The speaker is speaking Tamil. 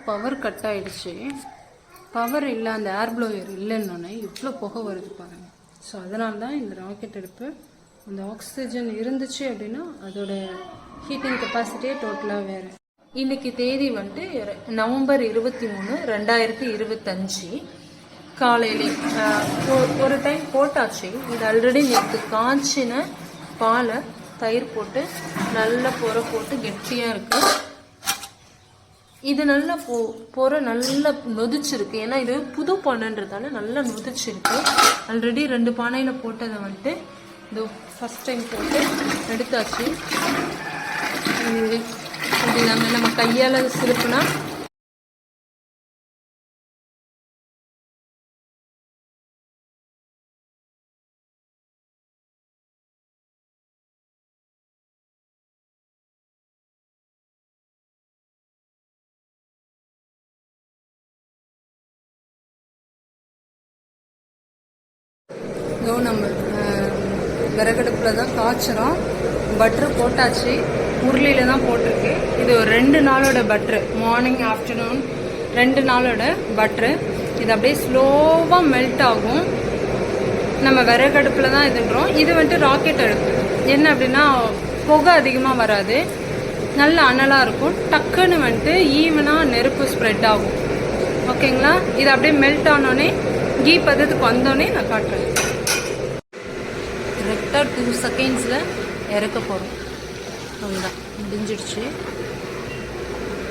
பவர் கட் ஆயிடுச்சு. பவர் இல்லை, அந்த ஏர் ப்ளோயர் இல்லைன்னொன்னே இவ்வளோ புகை வருது பாருங்கள். ஸோ அதனால தான் இந்த ராக்கெட் அடுப்பு அந்த ஆக்சிஜன் இருந்துச்சு அப்படின்னா அதோட ஹீட்டிங் கெப்பாசிட்டியே டோட்டலாக வேறு. இன்னைக்கு தேதி வந்துட்டு நவம்பர் 23, 2025 காலையிலே ஒரு டைம் போட்டாச்சு. இது ஆல்ரெடி நேற்று காய்ச்சின பாலை தயிர் போட்டு நல்லா பொற போட்டு கெட்டியாக இருக்குது. இது நல்லா பொற நல்லா நொதிச்சிருக்கு. ஏன்னா இது புது பானைன்றதால நல்லா நொதிச்சிருக்கு. ஆல்ரெடி 2 பானையில் போட்டதை வந்துட்டு இது ஃபஸ்ட் டைம் போட்டு எடுத்தாச்சு. இது நம்ம கையால் சிலுப்புனா நம்ம விறகடுப்பில் தான் காய்ச்சிரும். பட்ரு போட்டாச்சு, உருளியில் தான் போட்டிருக்கு. இது ஒரு 2 நாளோட பட்ரு, மார்னிங் ஆஃப்டர்நூன் 2 நாளோட பட்ரு. இது அப்படியே ஸ்லோவாக மெல்ட் ஆகும். நம்ம விறகடுப்பில் தான் இதுன்றோம். இது வந்துட்டு ராக்கெட் அடுப்பு. என்ன அப்படின்னா புகை அதிகமாக வராது, நல்ல அனலாக இருக்கும். டக்குன்னு வந்துட்டு ஈவனாக நெருப்பு ஸ்ப்ரெட் ஆகும். ஓகேங்களா? இது அப்படியே மெல்ட் ஆனோடனே கீ பதத்துக்கு வந்தோடனே நான் காட்டுறேன். கரெக்டாக 2 செகண்ட்ஸில் இறக்க போகிறோம். அவ்வளோதான், முடிஞ்சிடுச்சு.